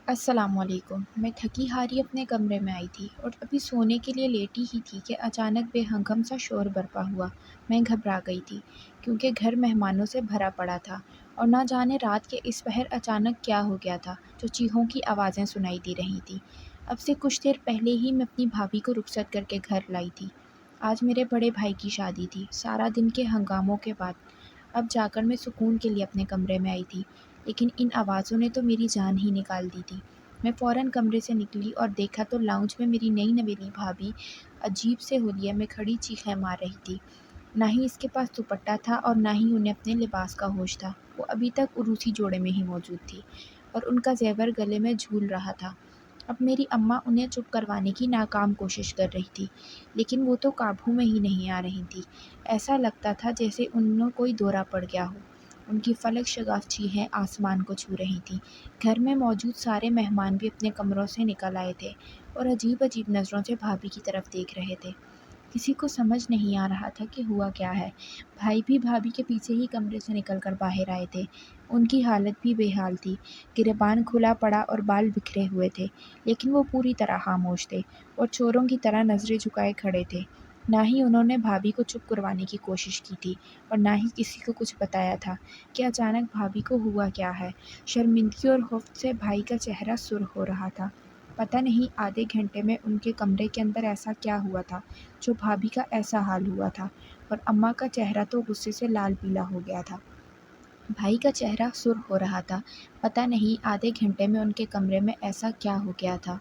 السلام علیکم۔ میں تھکی ہاری اپنے کمرے میں آئی تھی اور ابھی سونے کے لیے لیٹی ہی تھی کہ اچانک بے ہنگم سا شور برپا ہوا۔ میں گھبرا گئی تھی کیونکہ گھر مہمانوں سے بھرا پڑا تھا اور نہ جانے رات کے اس پہر اچانک کیا ہو گیا تھا جو چیخوں کی آوازیں سنائی دی رہی تھیں۔ اب سے کچھ دیر پہلے ہی میں اپنی بھابھی کو رخصت کر کے گھر لائی تھی۔ آج میرے بڑے بھائی کی شادی تھی۔ سارا دن کے ہنگاموں کے بعد اب جا کر میں سکون کے لیے اپنے کمرے میں آئی تھی، لیکن ان آوازوں نے تو میری جان ہی نکال دی تھی۔ میں فوراً کمرے سے نکلی اور دیکھا تو لاؤنج میں میری نئی نویلی بھابھی عجیب سے حلیے میں کھڑی چیخیں مار رہی تھی۔ نہ ہی اس کے پاس دوپٹہ تھا اور نہ ہی انہیں اپنے لباس کا ہوش تھا۔ وہ ابھی تک عروسی جوڑے میں ہی موجود تھی اور ان کا زیور گلے میں جھول رہا تھا۔ اب میری اماں انہیں چپ کروانے کی ناکام کوشش کر رہی تھی، لیکن وہ تو قابو میں ہی نہیں آ رہی تھی۔ ایسا لگتا تھا جیسے انہیں کوئی دورہ پڑ گیا ہو۔ ان کی فلک شگاف چیخیں آسمان کو چھو رہی تھیں۔ گھر میں موجود سارے مہمان بھی اپنے کمروں سے نکل آئے تھے اور عجیب عجیب نظروں سے بھابھی کی طرف دیکھ رہے تھے۔ کسی کو سمجھ نہیں آ رہا تھا کہ ہوا کیا ہے۔ بھائی بھی بھابھی کے پیچھے ہی کمرے سے نکل کر باہر آئے تھے۔ ان کی حالت بھی بے حال تھی۔ گریبان کھلا پڑا اور بال بکھرے ہوئے تھے، لیکن وہ پوری طرح خاموش تھے اور چوروں کی طرح نظریں جھکائے کھڑے تھے۔ نہ ہی انہوں نے بھابھی کو چپ کروانے کی کوشش کی تھی اور نہ ہی کسی کو کچھ بتایا تھا کہ اچانک بھابھی کو ہوا کیا ہے۔ شرمندگی اور خوف سے بھائی کا چہرہ سرخ ہو رہا تھا۔ پتہ نہیں آدھے گھنٹے میں ان کے کمرے کے اندر ایسا کیا ہوا تھا جو بھابھی کا ایسا حال ہوا تھا، اور اماں کا چہرہ تو غصے سے لال پیلا ہو گیا تھا۔ بھائی کا چہرہ سرخ ہو رہا تھا۔ پتہ نہیں آدھے گھنٹے میں ان کے کمرے میں ایسا کیا ہو گیا تھا۔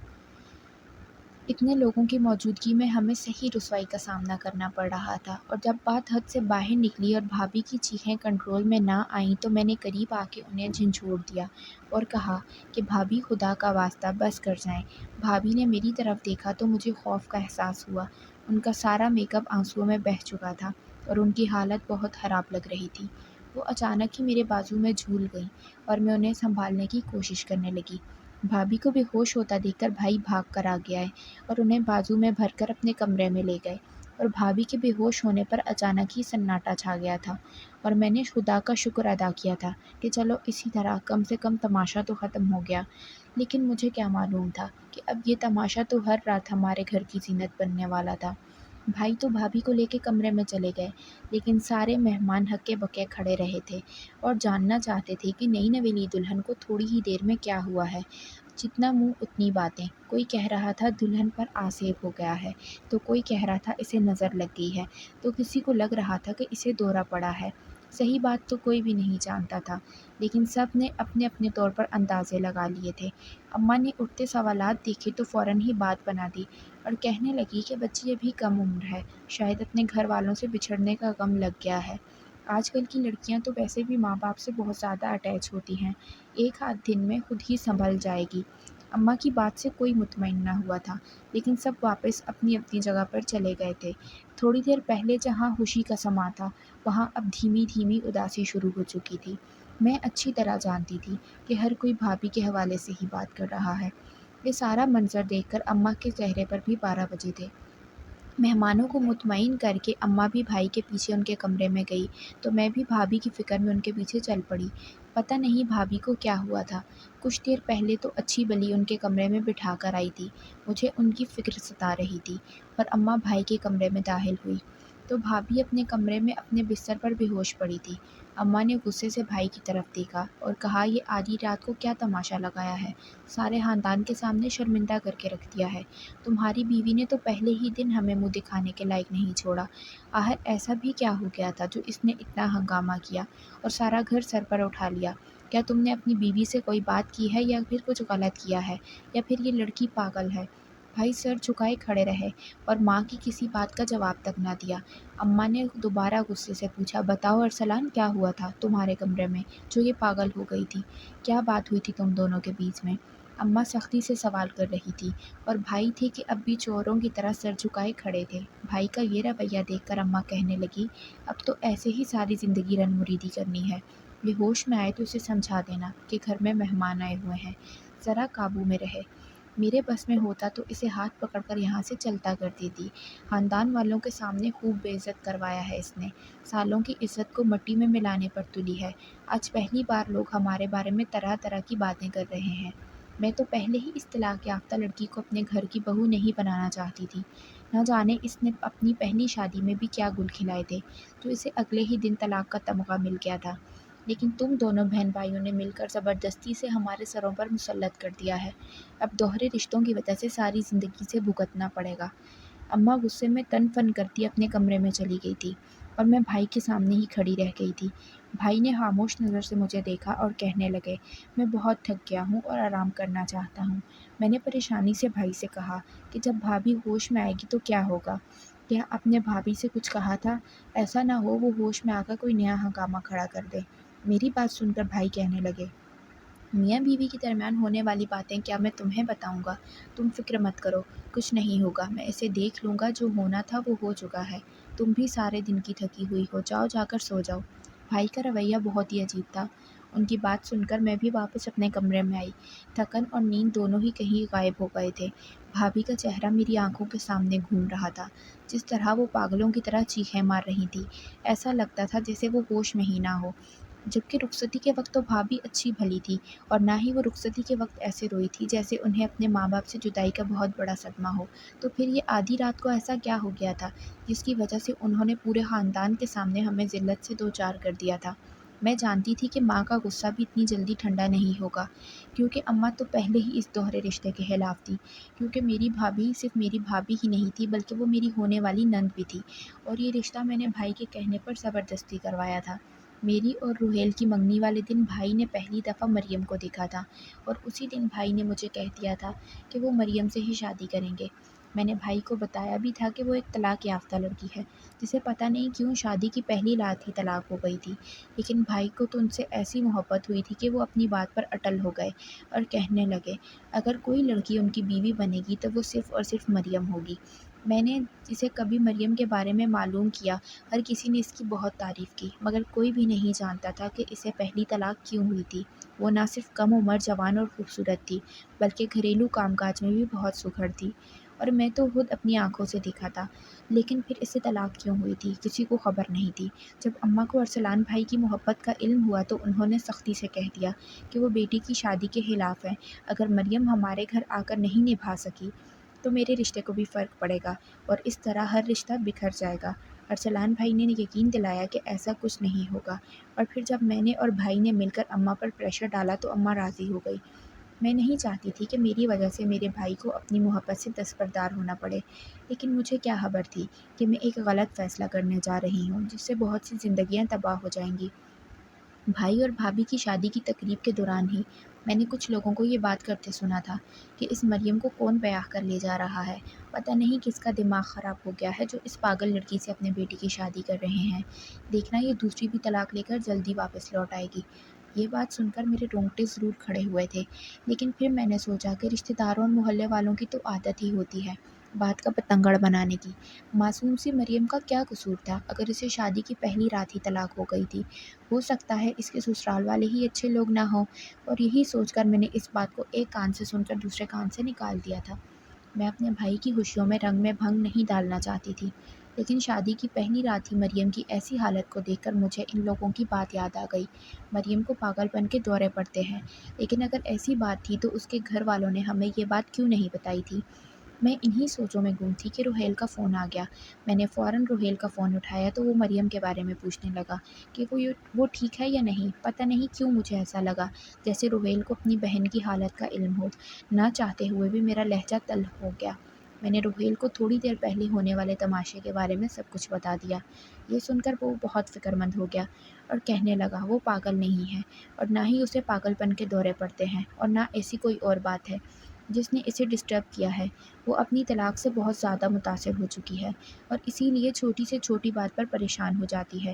اتنے لوگوں کی موجودگی میں ہمیں صحیح رسوائی کا سامنا کرنا پڑ رہا تھا، اور جب بات حد سے باہر نکلی اور بھابھی کی چیخیں کنٹرول میں نہ آئیں تو میں نے قریب آ کے انہیں جھنجھوڑ دیا اور کہا کہ بھابھی خدا کا واسطہ بس کر جائیں۔ بھابھی نے میری طرف دیکھا تو مجھے خوف کا احساس ہوا۔ ان کا سارا میک اپ آنسوؤں میں بہہ چکا تھا اور ان کی حالت بہت خراب لگ رہی تھی۔ وہ اچانک ہی میرے بازو میں جھول گئیں اور میں انہیں سنبھالنے کی کوشش کرنے لگی۔ بھابھی کو بے ہوش ہوتا دیکھ کر بھائی بھاگ کر آ گیا اور انہیں بازو میں بھر کر اپنے کمرے میں لے گئے، اور بھابھی کے بے ہوش ہونے پر اچانک ہی سناٹا چھا گیا تھا، اور میں نے خدا کا شکر ادا کیا تھا کہ چلو اسی طرح کم سے کم تماشا تو ختم ہو گیا۔ لیکن مجھے کیا معلوم تھا کہ اب یہ تماشا تو ہر رات ہمارے گھر کی زینت بننے والا تھا۔ بھائی تو بھابھی کو لے کے کمرے میں چلے گئے، لیکن سارے مہمان ہکے بکے کھڑے رہے تھے اور جاننا چاہتے تھے کہ نئی نویلی دلہن کو تھوڑی ہی دیر میں کیا ہوا ہے۔ جتنا منہ اتنی باتیں۔ کوئی کہہ رہا تھا دلہن پر آسیب ہو گیا ہے، تو کوئی کہہ رہا تھا اسے نظر لگ گئی ہے، تو کسی کو لگ رہا تھا کہ اسے دورہ پڑا ہے۔ صحیح بات تو کوئی بھی نہیں جانتا تھا، لیکن سب نے اپنے اپنے طور پر اندازے لگا لیے تھے۔ اماں نے اٹھتے سوالات دیکھے تو فوراً ہی بات بنا دی اور کہنے لگی کہ بچی ابھی کم عمر ہے، شاید اپنے گھر والوں سے بچھڑنے کا غم لگ گیا ہے۔ آج کل کی لڑکیاں تو ویسے بھی ماں باپ سے بہت زیادہ اٹیچ ہوتی ہیں، ایک آدھ دن میں خود ہی سنبھل جائے گی۔ اماں کی بات سے کوئی مطمئن نہ ہوا تھا، لیکن سب واپس اپنی اپنی جگہ پر چلے گئے تھے۔ تھوڑی دیر پہلے جہاں خوشی کا سماں تھا، وہاں اب دھیمی دھیمی اداسی شروع ہو چکی تھی۔ میں اچھی طرح جانتی تھی کہ ہر کوئی بھابھی کے حوالے سے ہی بات کر رہا ہے۔ یہ سارا منظر دیکھ کر اماں کے چہرے پر بھی 12 بجے تھے۔ مہمانوں کو مطمئن کر کے اماں بھی بھائی کے پیچھے ان کے کمرے میں گئی تو میں بھی بھابھی کی فکر میں ان کے پیچھے چل پڑی۔ پتہ نہیں بھابھی کو کیا ہوا تھا۔ کچھ دیر پہلے تو اچھی بلی ان کے کمرے میں بٹھا کر آئی تھی، مجھے ان کی فکر ستا رہی تھی، اور اماں بھائی کے کمرے میں داخل ہوئی تو بھابھی اپنے کمرے میں اپنے بستر پر بے ہوش پڑی تھی۔ اماں نے غصے سے بھائی کی طرف دیکھا اور کہا یہ آدھی رات کو کیا تماشا لگایا ہے، سارے خاندان کے سامنے شرمندہ کر کے رکھ دیا ہے۔ تمہاری بیوی نے تو پہلے ہی دن ہمیں منہ دکھانے کے لائق نہیں چھوڑا۔ آخر ایسا بھی کیا ہو گیا تھا جو اس نے اتنا ہنگامہ کیا اور سارا گھر سر پر اٹھا لیا؟ کیا تم نے اپنی بیوی سے کوئی بات کی ہے یا پھر کچھ غلط کیا ہے، یا پھر یہ لڑکی پاگل ہے؟ بھائی سر جھکائے کھڑے رہے اور ماں کی کسی بات کا جواب تک نہ دیا۔ اماں نے دوبارہ غصے سے پوچھا بتاؤ ارسلان، کیا ہوا تھا تمہارے کمرے میں جو یہ پاگل ہو گئی تھی؟ کیا بات ہوئی تھی تم دونوں کے بیچ میں؟ اماں سختی سے سوال کر رہی تھی اور بھائی تھے کہ اب بھی چوروں کی طرح سر جھکائے کھڑے تھے۔ بھائی کا یہ رویہ دیکھ کر اماں کہنے لگی اب تو ایسے ہی ساری زندگی رن مریدی کرنی ہے۔ یہ ہوش میں آئے تو اسے سمجھا دینا کہ گھر میں مہمان آئے ہوئے ہیں، ذرا قابو میں رہے۔ میرے بس میں ہوتا تو اسے ہاتھ پکڑ کر یہاں سے چلتا کر دیتی۔ خاندان والوں کے سامنے خوب بے عزت کروایا ہے اس نے، سالوں کی عزت کو مٹی میں ملانے پر تلی ہے۔ آج پہلی بار لوگ ہمارے بارے میں طرح طرح کی باتیں کر رہے ہیں۔ میں تو پہلے ہی اس طلاق یافتہ لڑکی کو اپنے گھر کی بہو نہیں بنانا چاہتی تھی۔ نہ جانے اس نے اپنی پہلی شادی میں بھی کیا گل کھلائے تھے جو اسے اگلے ہی دن طلاق کا تمغہ مل گیا تھا۔ لیکن تم دونوں بہن بھائیوں نے مل کر زبردستی سے ہمارے سروں پر مسلط کر دیا ہے۔ اب دوہرے رشتوں کی وجہ سے ساری زندگی سے بھگتنا پڑے گا۔ اماں غصے میں تن فن کرتی اپنے کمرے میں چلی گئی تھی اور میں بھائی کے سامنے ہی کھڑی رہ گئی تھی۔ بھائی نے خاموش نظر سے مجھے دیکھا اور کہنے لگے، میں بہت تھک گیا ہوں اور آرام کرنا چاہتا ہوں۔ میں نے پریشانی سے بھائی سے کہا کہ جب بھابھی ہوش میں آئے گی تو کیا ہوگا؟ کیا آپ نے بھابھی سے کچھ کہا تھا؟ ایسا نہ ہو وہ ہوش میں آ کر کوئی نیا ہنگامہ کھڑا کر دے۔ میری بات سن کر بھائی کہنے لگے، میاں بیوی کے درمیان ہونے والی باتیں کیا میں تمہیں بتاؤں گا؟ تم فکر مت کرو، کچھ نہیں ہوگا، میں اسے دیکھ لوں گا، جو ہونا تھا وہ ہو چکا ہے۔ تم بھی سارے دن کی تھکی ہوئی ہو، جاؤ جا کر سو جاؤ۔ بھائی کا رویہ بہت ہی عجیب تھا۔ ان کی بات سن کر میں بھی واپس اپنے کمرے میں آئی۔ تھکن اور نیند دونوں ہی کہیں غائب ہو گئے تھے۔ بھابھی کا چہرہ میری آنکھوں کے سامنے گھوم رہا تھا، جس طرح وہ پاگلوں کی طرح چیخیں مار رہی تھی۔ ایسا لگتا تھا جیسے وہ ہوش میں ہی نہ ہو۔ جبکہ رخصتی کے وقت تو بھابھی اچھی بھلی تھی، اور نہ ہی وہ رخصتی کے وقت ایسے روئی تھی جیسے انہیں اپنے ماں باپ سے جدائی کا بہت بڑا صدمہ ہو۔ تو پھر یہ آدھی رات کو ایسا کیا ہو گیا تھا جس کی وجہ سے انہوں نے پورے خاندان کے سامنے ہمیں ذلت سے دوچار کر دیا تھا؟ میں جانتی تھی کہ ماں کا غصہ بھی اتنی جلدی ٹھنڈا نہیں ہوگا، کیونکہ اماں تو پہلے ہی اس دوہرے رشتے کے خلاف تھی۔ کیونکہ میری بھابھی صرف میری بھابھی ہی نہیں تھی بلکہ وہ میری ہونے والی نند بھی تھی، اور یہ رشتہ میں نے بھائی کے کہنے پر زبردستی کروایا تھا۔ میری اور روہیل کی منگنی والے دن بھائی نے پہلی دفعہ مریم کو دیکھا تھا، اور اسی دن بھائی نے مجھے کہہ دیا تھا کہ وہ مریم سے ہی شادی کریں گے۔ میں نے بھائی کو بتایا بھی تھا کہ وہ ایک طلاق یافتہ لڑکی ہے جسے پتہ نہیں کیوں شادی کی پہلی رات ہی طلاق ہو گئی تھی، لیکن بھائی کو تو ان سے ایسی محبت ہوئی تھی کہ وہ اپنی بات پر اٹل ہو گئے اور کہنے لگے، اگر کوئی لڑکی ان کی بیوی بنے گی تو وہ صرف اور صرف مریم ہوگی۔ میں نے جسے کبھی مریم کے بارے میں معلوم کیا، ہر کسی نے اس کی بہت تعریف کی، مگر کوئی بھی نہیں جانتا تھا کہ اسے پہلی طلاق کیوں ہوئی تھی۔ وہ نہ صرف کم عمر، جوان اور خوبصورت تھی، بلکہ گھریلو کام کاج میں بھی بہت سگھڑ تھی، اور میں تو خود اپنی آنکھوں سے دیکھا تھا۔ لیکن پھر اسے طلاق کیوں ہوئی تھی کسی کو خبر نہیں تھی۔ جب اماں کو ارسلان بھائی کی محبت کا علم ہوا تو انہوں نے سختی سے کہہ دیا کہ وہ بیٹی کی شادی کے خلاف ہیں۔ اگر مریم ہمارے گھر آ کر نہیں نبھا سکی تو میرے رشتے کو بھی فرق پڑے گا، اور اس طرح ہر رشتہ بکھر جائے گا۔ ارسلان بھائی نے یقین دلایا کہ ایسا کچھ نہیں ہوگا، اور پھر جب میں نے اور بھائی نے مل کر اماں پر پریشر ڈالا تو اماں راضی ہو گئی۔ میں نہیں چاہتی تھی کہ میری وجہ سے میرے بھائی کو اپنی محبت سے دستبردار ہونا پڑے، لیکن مجھے کیا خبر تھی کہ میں ایک غلط فیصلہ کرنے جا رہی ہوں جس سے بہت سی زندگیاں تباہ ہو جائیں گی۔ بھائی اور بھابھی کی شادی کی تقریب کے دوران ہی میں نے کچھ لوگوں کو یہ بات کرتے سنا تھا کہ اس مریم کو کون بیاہ کر لے جا رہا ہے۔ پتہ نہیں کس کا دماغ خراب ہو گیا ہے جو اس پاگل لڑکی سے اپنے بیٹی کی شادی کر رہے ہیں۔ دیکھنا یہ دوسری بھی طلاق لے کر جلدی واپس لوٹ آئے گی۔ یہ بات سن کر میرے رونگٹے ضرور کھڑے ہوئے تھے، لیکن پھر میں نے سوچا کہ رشتہ داروں اور محلے والوں کی تو عادت ہی ہوتی ہے بات کا پتنگڑ بنانے کی۔ معصوم سی مریم کا کیا قصور تھا اگر اسے شادی کی پہلی رات ہی طلاق ہو گئی تھی؟ ہو سکتا ہے اس کے سسرال والے ہی اچھے لوگ نہ ہوں، اور یہی سوچ کر میں نے اس بات کو ایک کان سے سن کر دوسرے کان سے نکال دیا تھا۔ میں اپنے بھائی کی خوشیوں میں رنگ میں بھنگ نہیں ڈالنا چاہتی تھی، لیکن شادی کی پہلی رات ہی مریم کی ایسی حالت کو دیکھ کر مجھے ان لوگوں کی بات یاد آ گئی۔ مریم کو پاگل پن کے دورے پڑتے ہیں، لیکن اگر ایسی بات تھی تو اس کے گھر والوں نے ہمیں یہ بات کیوں نہیں بتائی تھی؟ میں انہی سوچوں میں گم تھی کہ روہیل کا فون آ گیا۔ میں نے فوراً روہیل کا فون اٹھایا تو وہ مریم کے بارے میں پوچھنے لگا کہ وہ ٹھیک ہے یا نہیں۔ پتہ نہیں کیوں مجھے ایسا لگا جیسے روہیل کو اپنی بہن کی حالت کا علم ہو۔ نہ چاہتے ہوئے بھی میرا لہجہ تلخ ہو گیا۔ میں نے روہیل کو تھوڑی دیر پہلے ہونے والے تماشے کے بارے میں سب کچھ بتا دیا۔ یہ سن کر وہ بہت فکر مند ہو گیا اور کہنے لگا، وہ پاگل نہیں ہے، اور نہ ہی اسے پاگل پن کے دورے پڑتے ہیں، اور نہ ایسی کوئی اور بات ہے جس نے اسے ڈسٹرب کیا ہے۔ وہ اپنی طلاق سے بہت زیادہ متاثر ہو چکی ہے، اور اسی لیے چھوٹی سے چھوٹی بات پر پریشان ہو جاتی ہے۔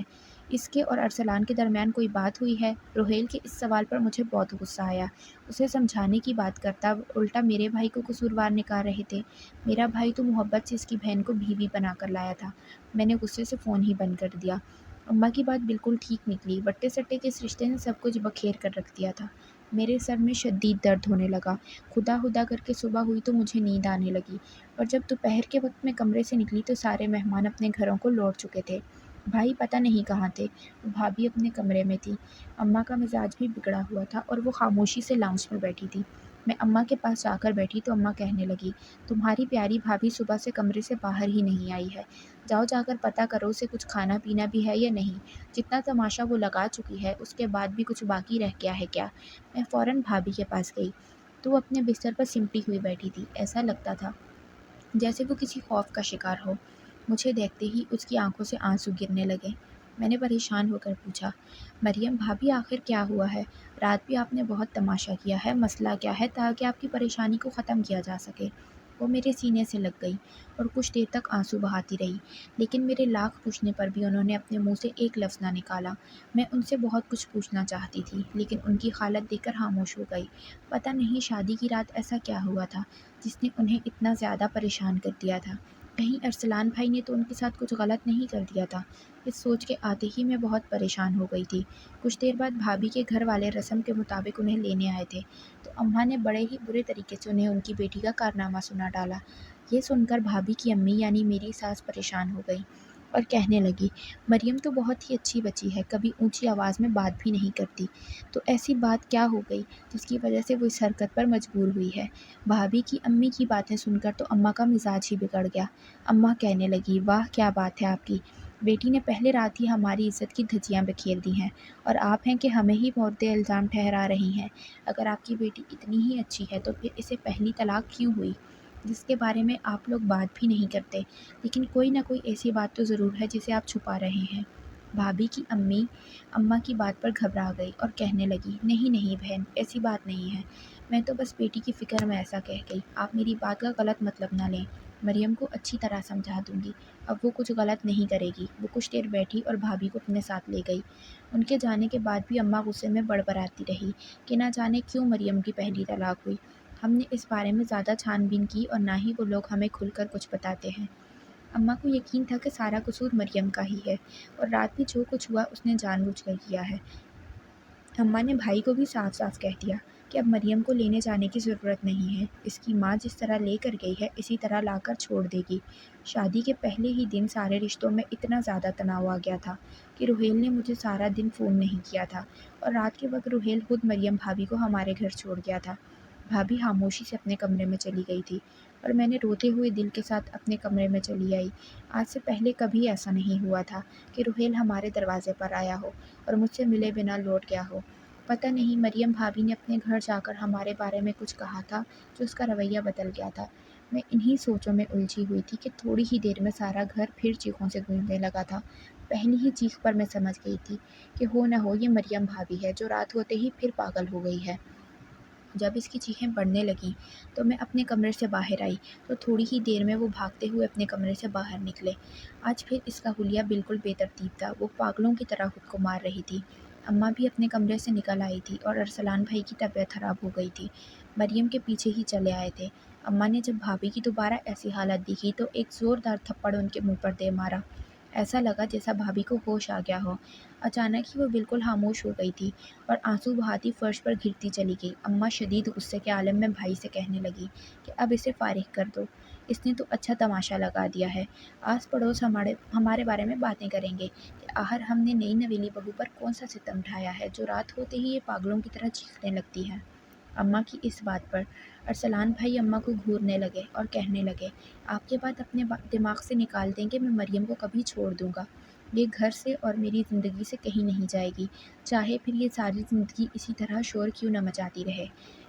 اس کے اور ارسلان کے درمیان کوئی بات ہوئی ہے؟ روہیل کے اس سوال پر مجھے بہت غصہ آیا۔ اسے سمجھانے کی بات کرتا الٹا میرے بھائی کو قصوروار نکال رہے تھے۔ میرا بھائی تو محبت سے اس کی بہن کو بیوی بنا کر لایا تھا۔ میں نے غصے سے فون ہی بند کر دیا۔ اماں کی بات بالکل ٹھیک نکلی، وٹے سٹے کے اس رشتے نے سب کچھ بکھیر کر رکھ دیا تھا۔ میرے سر میں شدید درد ہونے لگا۔ خدا خدا کر کے صبح ہوئی تو مجھے نیند آنے لگی، اور جب دوپہر کے وقت میں کمرے سے نکلی تو سارے مہمان اپنے گھروں کو لوٹ چکے تھے۔ بھائی پتہ نہیں کہاں تھے، بھابھی اپنے کمرے میں تھی۔ اماں کا مزاج بھی بگڑا ہوا تھا اور وہ خاموشی سے لاؤنج میں بیٹھی تھی۔ میں اماں کے پاس جا کر بیٹھی تو اماں کہنے لگی، تمہاری پیاری بھابھی صبح سے کمرے سے باہر ہی نہیں آئی ہے، جاؤ جا کر پتہ کرو اسے کچھ کھانا پینا بھی ہے یا نہیں، جتنا تماشا وہ لگا چکی ہے اس کے بعد بھی کچھ باقی رہ گیا ہے کیا؟ میں فوراً بھابھی کے پاس گئی تو وہ اپنے بستر پر سمٹی ہوئی بیٹھی تھی، ایسا لگتا تھا جیسے وہ کسی خوف کا شکار ہو۔ مجھے دیکھتے ہی اس کی آنکھوں سے آنسو گرنے لگے۔ میں نے پریشان ہو کر پوچھا، مریم بھابھی آخر کیا ہوا ہے؟ رات بھی آپ نے بہت تماشا کیا ہے، مسئلہ کیا ہے تاکہ آپ کی پریشانی کو ختم کیا جا سکے؟ وہ میرے سینے سے لگ گئی اور کچھ دیر تک آنسو بہاتی رہی، لیکن میرے لاکھ پوچھنے پر بھی انہوں نے اپنے منہ سے ایک لفظ نہ نکالا۔ میں ان سے بہت کچھ پوچھنا چاہتی تھی، لیکن ان کی حالت دیکھ کر خاموش ہو گئی۔ پتہ نہیں شادی کی رات ایسا کیا ہوا تھا جس نے انہیں اتنا زیادہ پریشان کر دیا تھا؟ کہیں ارسلان بھائی نے تو ان کے ساتھ کچھ غلط نہیں کر دیا تھا؟ اس سوچ کے آتے ہی میں بہت پریشان ہو گئی تھی۔ کچھ دیر بعد بھابھی کے گھر والے رسم کے مطابق انہیں لینے آئے تھے، تو اماں نے بڑے ہی برے طریقے سے انہیں ان کی بیٹی کا کارنامہ سنا ڈالا۔ یہ سن کر بھابھی کی امی یعنی میری ساس پریشان ہو گئی اور کہنے لگی، مریم تو بہت ہی اچھی بچی ہے، کبھی اونچی آواز میں بات بھی نہیں کرتی، تو ایسی بات کیا ہو گئی جس کی وجہ سے وہ اس حرکت پر مجبور ہوئی ہے؟ بھابھی کی امی کی باتیں سن کر تو اماں کا مزاج ہی بگڑ گیا۔ اماں کہنے لگی، واہ کیا بات ہے آپ کی، بیٹی نے پہلے رات ہی ہماری عزت کی دھجیاں بکھیر دی ہیں، اور آپ ہیں کہ ہمیں ہی مورد الزام ٹھہرا رہی ہیں۔ اگر آپ کی بیٹی اتنی ہی اچھی ہے تو پھر اسے پہلی طلاق کیوں ہوئی، جس کے بارے میں آپ لوگ بات بھی نہیں کرتے؟ لیکن کوئی نہ کوئی ایسی بات تو ضرور ہے جسے آپ چھپا رہے ہیں۔ بھابھی کی امی اماں کی بات پر گھبرا گئی اور کہنے لگی، نہیں نہیں بہن، ایسی بات نہیں ہے، میں تو بس بیٹی کی فکر میں ایسا کہہ گئی، آپ میری بات کا غلط مطلب نہ لیں، مریم کو اچھی طرح سمجھا دوں گی، اب وہ کچھ غلط نہیں کرے گی۔ وہ کچھ دیر بیٹھی اور بھابھی کو اپنے ساتھ لے گئی۔ ان کے جانے کے بعد بھی اماں غصے میں بڑبڑاتی رہی کہ نہ جانے کیوں مریم کی پہلی طلاق ہوئی۔ ہم نے اس بارے میں زیادہ چھان بین کی اور نہ ہی وہ لوگ ہمیں کھل کر کچھ بتاتے ہیں۔ اماں کو یقین تھا کہ سارا قصور مریم کا ہی ہے اور رات بھی جو کچھ ہوا اس نے جان بوجھ کر کیا ہے۔ اماں نے بھائی کو بھی صاف صاف کہہ دیا کہ اب مریم کو لینے جانے کی ضرورت نہیں ہے، اس کی ماں جس طرح لے کر گئی ہے اسی طرح لا کر چھوڑ دے گی۔ شادی کے پہلے ہی دن سارے رشتوں میں اتنا زیادہ تناؤ آ گیا تھا کہ روہیل نے مجھے سارا دن فون نہیں کیا تھا، اور رات کے وقت روہیل خود مریم بھابھی کو ہمارے گھر چھوڑ گیا تھا۔ بھابھی خاموشی سے اپنے کمرے میں چلی گئی تھی اور میں نے روتے ہوئے دل کے ساتھ اپنے کمرے میں چلی آئی۔ آج سے پہلے کبھی ایسا نہیں ہوا تھا کہ روہیل ہمارے دروازے پر آیا ہو اور مجھ سے ملے بنا لوٹ گیا ہو۔ پتہ نہیں مریم بھابھی نے اپنے گھر جا کر ہمارے بارے میں کچھ کہا تھا جو اس کا رویہ بدل گیا تھا۔ میں انہی سوچوں میں الجھی ہوئی تھی کہ تھوڑی ہی دیر میں سارا گھر پھر چیخوں سے گونجنے لگا تھا۔ پہلی ہی چیخ پر میں سمجھ گئی تھی کہ ہو نہ ہو یہ مریم بھابھی ہے جو رات ہوتے ہی پھر پاگل ہو گئی ہے۔ جب اس کی چیخیں بڑھنے لگیں تو میں اپنے کمرے سے باہر آئی تو تھوڑی ہی دیر میں وہ بھاگتے ہوئے اپنے کمرے سے باہر نکلے۔ آج پھر اس کا حلیہ بالکل بے ترتیب تھا، وہ پاگلوں کی طرح خود کو مار رہی تھی۔ اماں بھی اپنے کمرے سے نکل آئی تھی اور ارسلان بھائی کی طبیعت خراب ہو گئی تھی، مریم کے پیچھے ہی چلے آئے تھے۔ اماں نے جب بھابھی کی دوبارہ ایسی حالت دیکھی تو ایک زوردار تھپڑ ان کے منہ پر دے مارا۔ ایسا لگا جیسا بھابھی کو ہوش آ گیا ہو۔ اچانک ہی وہ بالکل خاموش ہو گئی تھی اور آنسو بہاتی فرش پر گرتی چلی گئی۔ اماں شدید غصے کے عالم میں بھائی سے کہنے لگی کہ اب اسے فارغ کر دو، اس نے تو اچھا تماشا لگا دیا ہے، آس پڑوس ہمارے بارے میں باتیں کریں گے کہ آخر ہم نے نئی نویلی بہو پر کون سا ستم ڈھایا ہے جو رات ہوتے ہی یہ پاگلوں کی طرح چیخنے لگتی ہے۔ اماں کی اس بات پر ارسلان بھائی اماں کو گھورنے لگے اور کہنے لگے، آپ کے بات اپنے دماغ سے نکال دیں کہ میں مریم کو کبھی چھوڑ دوں گا، یہ گھر سے اور میری زندگی سے کہیں نہیں جائے گی، چاہے پھر یہ ساری زندگی اسی طرح شور کیوں نہ مچاتی رہے۔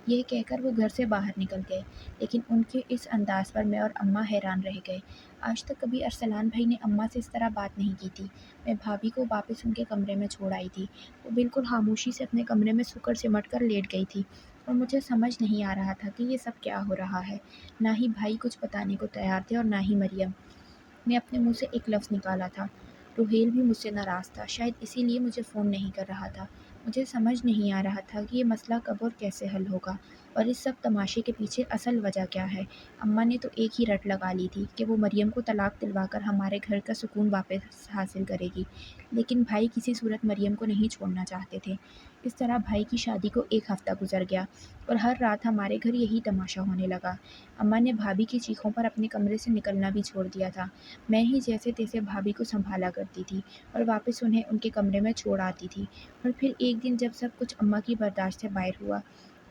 یہ کہہ کر وہ گھر سے باہر نکل گئے، لیکن ان کے اس انداز پر میں اور اماں حیران رہ گئے۔ آج تک کبھی ارسلان بھائی نے اماں سے اس طرح بات نہیں کی تھی۔ میں بھابھی کو واپس ان کے کمرے میں چھوڑ آئی تھی، وہ بالکل خاموشی سے اپنے کمرے میں سکڑ سمٹ کر لیٹ گئی تھی، اور مجھے سمجھ نہیں آ رہا تھا کہ یہ سب کیا ہو رہا ہے۔ نہ ہی بھائی کچھ بتانے کو تیار تھے اور نہ ہی مریم نے اپنے منہ سے ایک لفظ نکالا تھا۔ روہیل بھی مجھ سے ناراض تھا، شاید اسی لیے مجھے فون نہیں کر رہا تھا۔ مجھے سمجھ نہیں آ رہا تھا کہ یہ مسئلہ کب اور کیسے حل ہوگا، اور اس سب تماشے کے پیچھے اصل وجہ کیا ہے۔ اماں نے تو ایک ہی رٹ لگا لی تھی کہ وہ مریم کو طلاق دلوا کر ہمارے گھر کا سکون واپس حاصل کرے گی، لیکن بھائی کسی صورت مریم کو نہیں چھوڑنا چاہتے تھے۔ اس طرح بھائی کی شادی کو ایک ہفتہ گزر گیا اور ہر رات ہمارے گھر یہی تماشا ہونے لگا۔ اماں نے بھابھی کی چیخوں پر اپنے کمرے سے نکلنا بھی چھوڑ دیا تھا۔ میں ہی جیسے تیسے بھابھی کو سنبھالا کرتی تھی اور واپس انہیں ان کے کمرے میں چھوڑ آتی تھی، اور پھر ایک دن جب سب کچھ اماں کی برداشت سے باہر ہوا